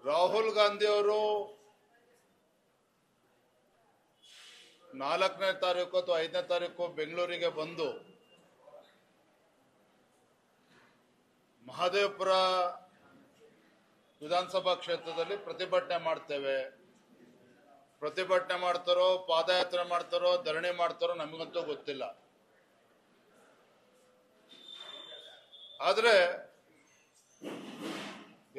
ರಾಹುಲ್ ಗಾಂಧಿ ಅವರು 4ನೇ ತಾರೀಕು ಅಥವಾ 5ನೇ ತಾರೀಕು ಬೆಂಗಳೂರಿಗೆ ಬಂದು ಮಹದೇವಪುರ ವಿಧಾನಸಭಾ ಕ್ಷೇತ್ರದಲ್ಲಿ ಪ್ರತಿಭಟನೆ ಮಾಡ್ತೇವೆ. ಪ್ರತಿಭಟನೆ ಮಾಡ್ತಾರೋ, ಪಾದಯಾತ್ರೆ ಮಾಡ್ತಾರೋ, ಧರಣಿ ಮಾಡ್ತಾರೋ ನಮಗಂತೂ ಗೊತ್ತಿಲ್ಲ. ಆದ್ರೆ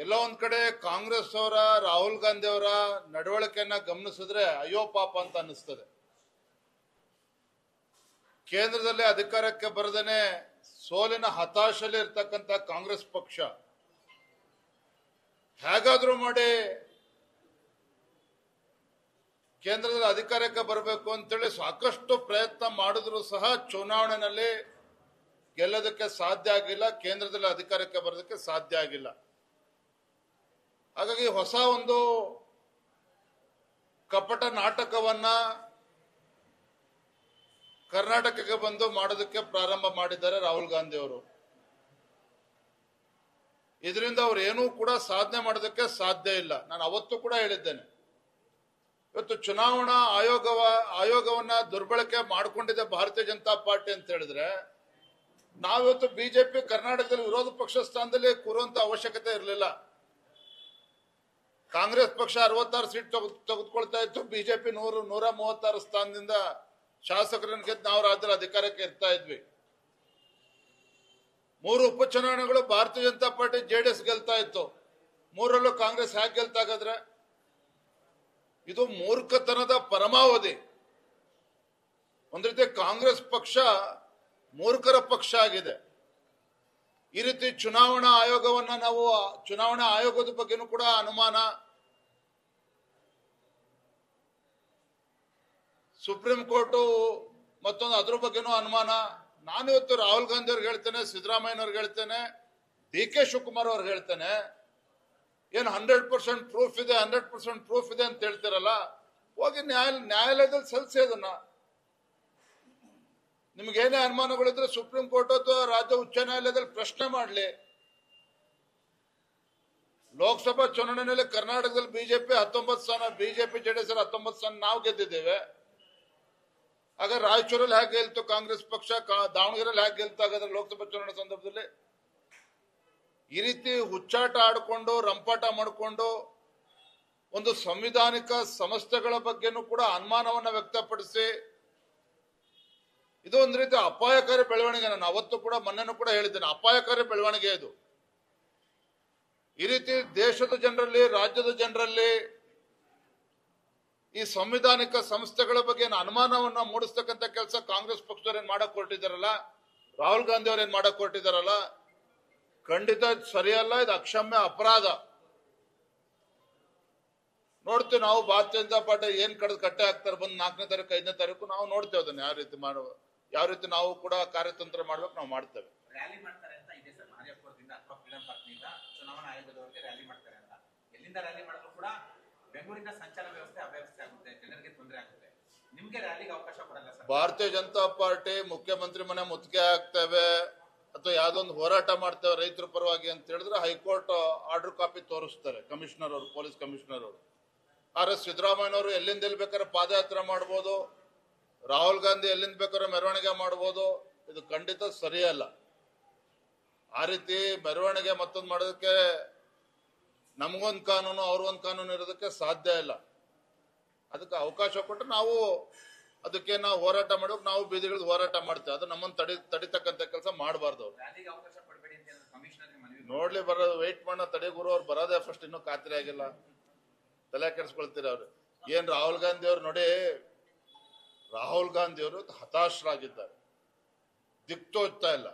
ಎಲ್ಲ ಒಂದ್ ಕಡೆ ಕಾಂಗ್ರೆಸ್ ಅವರ, ರಾಹುಲ್ ಗಾಂಧಿ ಅವರ ನಡವಳಿಕೆಯನ್ನ ಗಮನಿಸಿದ್ರೆ ಅಯ್ಯೋ ಪಾಪ ಅಂತ ಅನ್ನಿಸ್ತದೆ. ಕೇಂದ್ರದಲ್ಲಿ ಅಧಿಕಾರಕ್ಕೆ ಬರದೇನೆ ಸೋಲಿನ ಹತಾಶೆಯಲ್ಲಿ ಇರ್ತಕ್ಕಂಥ ಕಾಂಗ್ರೆಸ್ ಪಕ್ಷ ಹೇಗಾದ್ರೂ ಮಾಡಿ ಕೇಂದ್ರದಲ್ಲಿ ಅಧಿಕಾರಕ್ಕೆ ಬರಬೇಕು ಅಂತೇಳಿ ಸಾಕಷ್ಟು ಪ್ರಯತ್ನ ಮಾಡಿದ್ರು ಸಹ ಚುನಾವಣೆಯಲ್ಲಿ ಗೆಲ್ಲೋದಕ್ಕೆ ಸಾಧ್ಯ ಆಗಿಲ್ಲ, ಕೇಂದ್ರದಲ್ಲಿ ಅಧಿಕಾರಕ್ಕೆ ಬರೋದಕ್ಕೆ ಸಾಧ್ಯ ಆಗಿಲ್ಲ. ಹಾಗಾಗಿ ಹೊಸ ಒಂದು ಕಪಟ ನಾಟಕವನ್ನ ಕರ್ನಾಟಕಕ್ಕೆ ಬಂದು ಮಾಡೋದಕ್ಕೆ ಪ್ರಾರಂಭ ಮಾಡಿದ್ದಾರೆ ರಾಹುಲ್ ಗಾಂಧಿ ಅವರು. ಇದರಿಂದ ಅವ್ರು ಏನೂ ಕೂಡ ಸಾಧನೆ ಮಾಡೋದಕ್ಕೆ ಸಾಧ್ಯ ಇಲ್ಲ. ನಾನು ಅವತ್ತು ಕೂಡ ಹೇಳಿದ್ದೇನೆ, ಇವತ್ತು ಚುನಾವಣಾ ಆಯೋಗವನ್ನ ದುರ್ಬಳಕೆ ಮಾಡಿಕೊಂಡಿದೆ ಭಾರತೀಯ ಜನತಾ ಪಾರ್ಟಿ ಅಂತ ಹೇಳಿದ್ರೆ, ನಾವಿವತ್ತು ಬಿಜೆಪಿ ಕರ್ನಾಟಕದಲ್ಲಿ ವಿರೋಧ ಪಕ್ಷ ಸ್ಥಾನದಲ್ಲಿ ಕೂರುವಂತ ಅವಶ್ಯಕತೆ ಇರಲಿಲ್ಲ. ಕಾಂಗ್ರೆಸ್ ಪಕ್ಷ 66 ಸೀಟ್ ತೆಗೆದುಕೊಳ್ತಾ ಇತ್ತು, ಬಿಜೆಪಿ 136 ಸ್ಥಾನದಿಂದ ಶಾಸಕರನ್ನು ಗೆದ್ದು ನಾವು ರಾಜ್ಯದಲ್ಲಿ ಅಧಿಕಾರಕ್ಕೆ ಇರ್ತಾ ಇದ್ವಿ. 3 ಉಪಚುನಾವಣೆಗಳು ಭಾರತೀಯ ಜನತಾ ಪಾರ್ಟಿ ಜೆಡಿಎಸ್ ಗೆಲ್ತಾ ಇತ್ತು, 3ರಲ್ಲೂ ಕಾಂಗ್ರೆಸ್ ಹೇಗೆ ಗೆಲ್ತಾಗಾದ್ರೆ? ಇದು ಮೂರ್ಖತನದ ಪರಮಾವಧಿ. ಒಂದ್ ರೀತಿ ಕಾಂಗ್ರೆಸ್ ಪಕ್ಷ ಮೂರ್ಖರ ಪಕ್ಷ ಆಗಿದೆ. ಈ ರೀತಿ ಚುನಾವಣಾ ಆಯೋಗವನ್ನ ನಾವು, ಚುನಾವಣಾ ಆಯೋಗದ ಬಗ್ಗೆನೂ ಕೂಡ ಅನುಮಾನ, ಸುಪ್ರೀಂ ಕೋರ್ಟ್ ಮತ್ತೊಂದು ಅದ್ರ ಬಗ್ಗೆನೂ ಅನುಮಾನ. ನಾನಿವತ್ತು ರಾಹುಲ್ ಗಾಂಧಿ ಅವ್ರಿಗೆ ಹೇಳ್ತೇನೆ, ಸಿದ್ದರಾಮಯ್ಯನವ್ರಿಗೆ ಹೇಳ್ತೇನೆ, ಡಿ.ಕೆ. ಶಿವಕುಮಾರ್ ಅವ್ರಿಗೆ ಹೇಳ್ತೇನೆ, ಏನು 100% ಪ್ರೂಫ್ ಇದೆ, 100% ಪ್ರೂಫ್ ಇದೆ ಅಂತ ಹೇಳ್ತಿರಲ್ಲ, ಹೋಗಿ ನ್ಯಾಯಾಲಯದಲ್ಲಿ ಸಲ್ಲಿಸಿ. ಅದನ್ನ ನಿಮ್ಗೇನೇ ಅನುಮಾನಗಳಿದ್ರೆ ಸುಪ್ರೀಂ ಕೋರ್ಟ್ ಅಥವಾ ರಾಜ್ಯ ಉಚ್ಚ ನ್ಯಾಯಾಲಯದಲ್ಲಿ ಪ್ರಶ್ನೆ ಮಾಡಲಿ. ಲೋಕಸಭಾ ಚುನಾವಣೆಯಲ್ಲಿ ಕರ್ನಾಟಕದಲ್ಲಿ ಬಿಜೆಪಿ 19 ಸ್ಥಾನ, ಬಿಜೆಪಿ ಜೆಡಿಎಸ್ 19 ಸ್ಥಾನ ನಾವು ಗೆದ್ದಿದ್ದೇವೆ. ಆಗ ರಾಯಚೂರಲ್ಲಿ ಹೇಗೆ ಗೆಲ್ತು ಕಾಂಗ್ರೆಸ್ ಪಕ್ಷ, ದಾವಣಗೆರೆಯಲ್ಲಿ ಹೇಗೆ ಗೆಲ್ತಾಗಾದ್ರೆ ಲೋಕಸಭಾ ಚುನಾವಣೆ ಸಂದರ್ಭದಲ್ಲಿ? ಈ ರೀತಿ ಹುಚ್ಚಾಟ ಆಡಿಕೊಂಡು, ರಂಪಾಟ ಮಾಡಿಕೊಂಡು, ಒಂದು ಸಂವಿಧಾನಿಕ ಸಂಸ್ಥೆಗಳ ಬಗ್ಗೆನೂ ಕೂಡ ಅನುಮಾನವನ್ನ ವ್ಯಕ್ತಪಡಿಸಿ, ಇದು ಒಂದು ರೀತಿ ಅಪಾಯಕಾರಿ ಬೆಳವಣಿಗೆ. ನಾನು ಅವತ್ತು ಕೂಡ, ಮೊನ್ನೆನೂ ಕೂಡ ಹೇಳಿದ್ದೇನೆ, ಅಪಾಯಕಾರಿ ಬೆಳವಣಿಗೆ ಇದು. ಈ ರೀತಿ ದೇಶದ ಜನರಲ್ಲಿ, ರಾಜ್ಯದ ಜನರಲ್ಲಿ ಈ ಸಂವಿಧಾನಿಕ ಸಂಸ್ಥೆಗಳ ಬಗ್ಗೆ ಅನುಮಾನವನ್ನ ಮೂಡಿಸ್ತಕ್ಕಂಥ ಕೆಲಸ ಕಾಂಗ್ರೆಸ್ ಪಕ್ಷದವ್ರು ಏನ್ ಮಾಡಕ್ ಹೊರಟಿದಾರಲ್ಲ, ರಾಹುಲ್ ಗಾಂಧಿ ಅವ್ರು ಏನ್ ಮಾಡಕ್ ಹೊರಟಿದಾರಲ್ಲ, ಖಂಡಿತ ಸರಿಯಲ್ಲ. ಇದು ಅಕ್ಷಮ್ಯ ಅಪರಾಧ. ನೋಡ್ತೀವಿ ನಾವು, ಭಾರತೀಯ ಜನತಾ ಪಾರ್ಟಿ ಏನ್ ಕಟ್ಟೆ ಹಾಕ್ತಾರೆ ಬಂದು 4ನೇ ತಾರೀಕು 5ನೇ ತಾರೀಕು ನಾವು ನೋಡ್ತೇವೆ ಅದನ್ನ ಯಾವ ರೀತಿ ನಾವು ಕೂಡ ಕಾರ್ಯತಂತ್ರ ಮಾಡ್ಬೇಕು, ನಾವು ಮಾಡ್ತೇವೆ. ರ್ಯಾಲಿ ಮಾಡ್ತಾರೆ ಅಂತ ಇದೆ ಸರ್, ಮಹದೇವಪುರದಿಂದ ಅಥವಾ ಫ್ರೀಡಂ ಪಾರ್ಕ್ನಿಂದ ಚುನಾವಣಾ ಆಯೋಗದವರೆಗೆ ರ್ಯಾಲಿ ಮಾಡ್ತಾರೆ ಅಂತ. ಎಲ್ಲಿಂದ ರ್ಯಾಲಿ ಮಾಡಿದ್ರು ಕೂಡ ಬೆಂಗಳೂರಿನ ಸಂಚಾರ ವ್ಯವಸ್ಥೆ ಅವ್ಯವಸ್ಥೆ ಆಗುತ್ತೆ, ಜನರಿಗೆ ತೊಂದರೆ ಆಗುತ್ತೆ. ನಿಮ್ಗೆ ರ್ಯಾಲಿಗೆ ಅವಕಾಶ ಕೊಡಲ್ಲ ಸರ್? ಭಾರತೀಯ ಜನತಾ ಪಾರ್ಟಿ ಮುಖ್ಯಮಂತ್ರಿ ಮನೆ ಮುತ್ತಿಗೆ ಹಾಕ್ತೇವೆ ಅಥವಾ ಯಾವ್ದೊಂದು ಹೋರಾಟ ಮಾಡ್ತೇವೆ ರೈತರ ಪರವಾಗಿ ಅಂತ ಹೇಳಿದ್ರೆ ಹೈಕೋರ್ಟ್ ಆರ್ಡರ್ ಕಾಪಿ ತೋರಿಸ್ತಾರೆ ಕಮಿಷನರ್ ಅವರು, ಪೊಲೀಸ್ ಕಮಿಷನರ್ ಅವರು. ಆದ್ರೆ ಸಿದ್ದರಾಮಯ್ಯನವರು ಎಲ್ಲಿಂದ ಎಲ್ಲಿ ಬೇಕಾದ್ರೆ ಪಾದಯಾತ್ರೆ ಮಾಡ್ಬೋದು, ರಾಹುಲ್ ಗಾಂಧಿ ಎಲ್ಲಿಂದ ಬೇಕಾದ್ರೆ ಮೆರವಣಿಗೆ ಮಾಡ್ಬೋದು. ಇದು ಖಂಡಿತ ಸರಿಯಲ್ಲ. ಆ ರೀತಿ ಮೆರವಣಿಗೆ ಮತ್ತೊಂದು ಮಾಡೋದಕ್ಕೆ ನಮಗೊಂದು ಕಾನೂನು, ಅವ್ರಿಗೊಂದು ಕಾನೂನು ಇರೋದಕ್ಕೆ ಸಾಧ್ಯ ಇಲ್ಲ. ಅದಕ್ಕೆ ಅವಕಾಶ ಕೊಟ್ಟು ನಾವು ಅದಕ್ಕೆ ನಾವು ಹೋರಾಟ ಮಾಡೋಕೆ ನಾವು ಬೀದಿಗಳಿಗೆ ಹೋರಾಟ ಮಾಡ್ತೇವೆ. ಅದು ನಮ್ಮನ್ನು ತಡಿತಕ್ಕಂಥ ಕೆಲಸ ಮಾಡಬಾರ್ದು. ನೋಡ್ಲಿ ಬರೋದು, ವೆಯ್ಟ್ ಮಾಡೋ ತಡೆಗುರು. ಅವ್ರು ಬರೋದೇ ಫಸ್ಟ್, ಇನ್ನೂ ಖಾತ್ರಿ ಆಗಿಲ್ಲ, ತಲೆ ಕೆಡಿಸ್ಕೊಳ್ತೀರ ಅವ್ರು. ಏನ್ ರಾಹುಲ್ ಗಾಂಧಿ ಅವ್ರು ನೋಡಿ, ರಾಹುಲ್ ಗಾಂಧಿ ಅವರು ಹತಾಶರಾಗಿದ್ದಾರೆ, ದಿಕ್ತೋಚ್ತಾ ಇಲ್ಲ.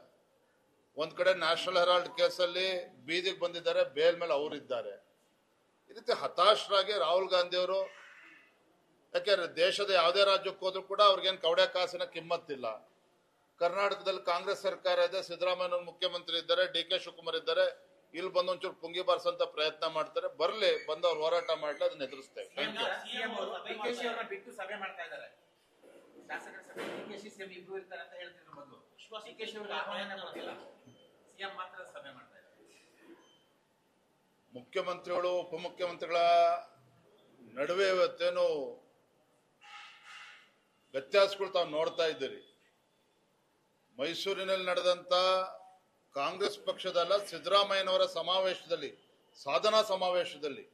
ಒಂದ್ ಕಡೆ ನ್ಯಾಷನಲ್ ಹೆರಾಲ್ಡ್ ಕೇಸಲ್ಲಿ ಬೀದಿಗೆ ಬಂದಿದ್ದಾರೆ, ಬೇಲ್ ಮೇಲೆ ಅವರಿದ್ದಾರೆ. ಈ ರೀತಿ ಹತಾಶರಾಗಿ ರಾಹುಲ್ ಗಾಂಧಿ ಅವರು, ಯಾಕೆಂದ್ರೆ ದೇಶದ ಯಾವುದೇ ರಾಜ್ಯಕ್ಕೆ ಹೋದ್ರೂ ಕೂಡ ಅವ್ರಿಗೇನು ಕವಡೆ ಕಾಸಿನ ಕಿಮ್ಮತ್ತಿಲ್ಲ. ಕರ್ನಾಟಕದಲ್ಲಿ ಕಾಂಗ್ರೆಸ್ ಸರ್ಕಾರ ಇದೆ, ಸಿದ್ದರಾಮಯ್ಯ ಮುಖ್ಯಮಂತ್ರಿ ಇದ್ದಾರೆ, ಡಿ.ಕೆ. ಶಿವಕುಮಾರ್ ಇದ್ದಾರೆ. ಇಲ್ಲಿ ಬಂದು ಒಂಚೂರು ಪುಂಗಿ ಬಾರಿಸಂತ ಪ್ರಯತ್ನ ಮಾಡ್ತಾರೆ. ಬರ್ಲಿ, ಬಂದವ್ರು ಹೋರಾಟ ಮಾಡ್ಲಿ, ಅದನ್ನ ಎದುರಿಸ್ತೇವೆ. ಬಿಟ್ಟು ಸಭೆ ಮಾಡ್ತಾ ಇದ್ದಾರೆ, ಶಾಸಕರ ಸಭೆ. ಡಿ.ಕೆ. ಸಿಎಂ ಇಬ್ರು ಇರ್ತಾರೆ ಅಂತ ಹೇಳ್ತಿದ್ರು ಮೊದಲು. ಡಿ.ಕೆ. ಶಿವಕುಮಾರ್ ಆಹ್ವಾನ ಕೊಟ್ಟಿಲ್ಲ, ಸಿಎಂ ಮಾತ್ರ ಸಭೆ ಮಾಡ್ತಾ ಇದ್ದಾರೆ. ಮುಖ್ಯಮಂತ್ರಿಗಳು ಉಪಮುಖ್ಯಮಂತ್ರಿಗಳ ನಡುವೆ ಇವತ್ತೇನು ವ್ಯತ್ಯಾಸಗಳು ತಾವು ನೋಡ್ತಾ ಇದ್ದೀರಿ. ಮೈಸೂರಿನಲ್ಲಿ ನಡೆದಂತ ಕಾಂಗ್ರೆಸ್ ಪಕ್ಷದಲ್ಲ, ಸಿದ್ದರಾಮಯ್ಯನವರ ಸಮಾವೇಶದಲ್ಲಿ, ಸಾಧನಾ ಸಮಾವೇಶದಲ್ಲಿ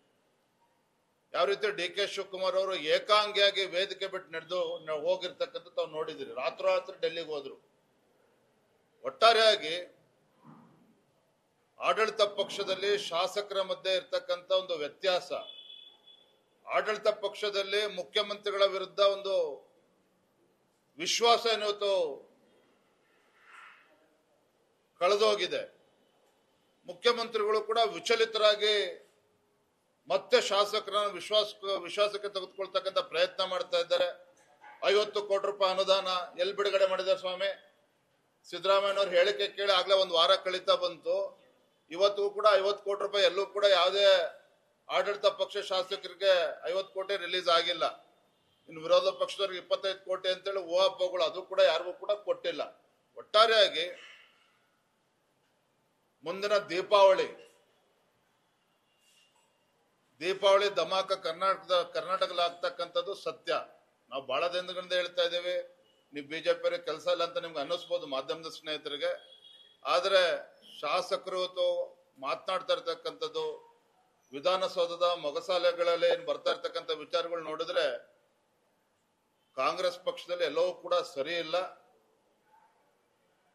ಯಾವ ರೀತಿ ಡಿ.ಕೆ. ಶಿವಕುಮಾರ್ ಅವರು ಏಕಾಂಗಿಯಾಗಿ ವೇದಿಕೆ ಬಿಟ್ಟು ನಡೆದು ಹೋಗಿರ್ತಕ್ಕಂಥ ತಾವು ನೋಡಿದಿರಿ. ರಾತ್ರೋರಾತ್ರಿ ಡೆಲ್ಲಿಗೆ ಹೋದ್ರು. ಒಟ್ಟಾರೆಯಾಗಿ ಆಡಳಿತ ಪಕ್ಷದಲ್ಲಿ ಶಾಸಕರ ಮಧ್ಯೆ ಇರ್ತಕ್ಕಂಥ ಒಂದು ವ್ಯತ್ಯಾಸ, ಆಡಳಿತ ಪಕ್ಷದಲ್ಲಿ ಮುಖ್ಯಮಂತ್ರಿಗಳ ವಿರುದ್ಧ ಒಂದು ವಿಶ್ವಾಸ ಏನಿವತ್ತು ಕಳೆದೋಗಿದೆ. ಮುಖ್ಯಮಂತ್ರಿಗಳು ಕೂಡ ವಿಚಲಿತರಾಗಿ ಮತ್ತೆ ಶಾಸಕರನ್ನು ವಿಶ್ವಾಸಕ್ಕೆ ತೆಗೆದುಕೊಳ್ತಕ್ಕಂಥ ಪ್ರಯತ್ನ ಮಾಡ್ತಾ ಇದ್ದಾರೆ. 50 ಕೋಟಿ ರೂಪಾಯಿ ಅನುದಾನ ಎಲ್ಲಿ ಬಿಡುಗಡೆ ಮಾಡಿದ್ದಾರೆ ಸ್ವಾಮಿ? ಸಿದ್ದರಾಮಯ್ಯನವ್ರ ಹೇಳಿಕೆ ಕೇಳಿ ಆಗ್ಲೇ ಒಂದು ವಾರ ಕಳೀತಾ ಬಂತು. ಇವತ್ತು ಕೂಡ 50 ಕೋಟಿ ರೂಪಾಯಿ ಎಲ್ಲೂ ಕೂಡ ಯಾವುದೇ ಆಡಳಿತ ಪಕ್ಷ ಶಾಸಕರಿಗೆ 50 ಕೋಟಿ ರಿಲೀಸ್ ಆಗಿಲ್ಲ. ಇನ್ನು ವಿರೋಧ ಪಕ್ಷದವ್ರಿಗೆ 25 ಕೋಟಿ ಅಂತೇಳಿ ಊಹಾಪೋಹಗಳು, ಅದು ಕೂಡ ಯಾರಿಗೂ ಕೂಡ ಕೊಟ್ಟಿಲ್ಲ. ಒಟ್ಟಾರೆಯಾಗಿ ಮುಂದಿನ ದೀಪಾವಳಿ ಧಮಾಕ ಕರ್ನಾಟಕದಲ್ಲಿ ಆಗ್ತಕ್ಕಂಥದ್ದು ಸತ್ಯ. ನಾವು ಬಹಳ ದಿನಗಳಿಂದ ಹೇಳ್ತಾ ಇದ್ದೇವೆ, ನೀವು ಬಿಜೆಪಿ ಕೆಲಸ ಇಲ್ಲ ಅಂತ ನಿಮ್ಗೆ ಅನ್ನಿಸ್ಬೋದು ಮಾಧ್ಯಮದ ಸ್ನೇಹಿತರಿಗೆ. ಆದ್ರೆ ಶಾಸಕರು ಮಾತನಾಡ್ತಾ ಇರ್ತಕ್ಕಂಥದ್ದು, ವಿಧಾನಸೌಧದ ಮೊಗಸಾಲೆಗಳಲ್ಲಿ ಏನ್ ಬರ್ತಾ ಇರ್ತಕ್ಕಂಥ ವಿಚಾರಗಳು ನೋಡಿದ್ರೆ ಕಾಂಗ್ರೆಸ್ ಪಕ್ಷದಲ್ಲಿ ಎಲ್ಲವೂ ಕೂಡ ಸರಿ ಇಲ್ಲ.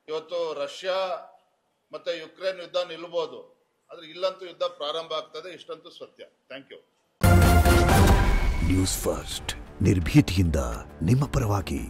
ಇವತ್ತು ರಷ್ಯಾ ಮತ್ತೆ ಯುಕ್ರೇನ್ ಯುದ್ಧ ನಿಲ್ಬಹುದು, ಆದ್ರೆ ಇಲ್ಲಂತೂ ಯುದ್ಧ ಪ್ರಾರಂಭ ಆಗ್ತದೆ, ಇಷ್ಟಂತೂ ಸತ್ಯ. Thank you. ನ್ಯೂಸ್ ಫಸ್ಟ್, ನಿರ್ಭೀತಿಯಿಂದ ನಿಮ್ಮ ಪರವಾಗಿ.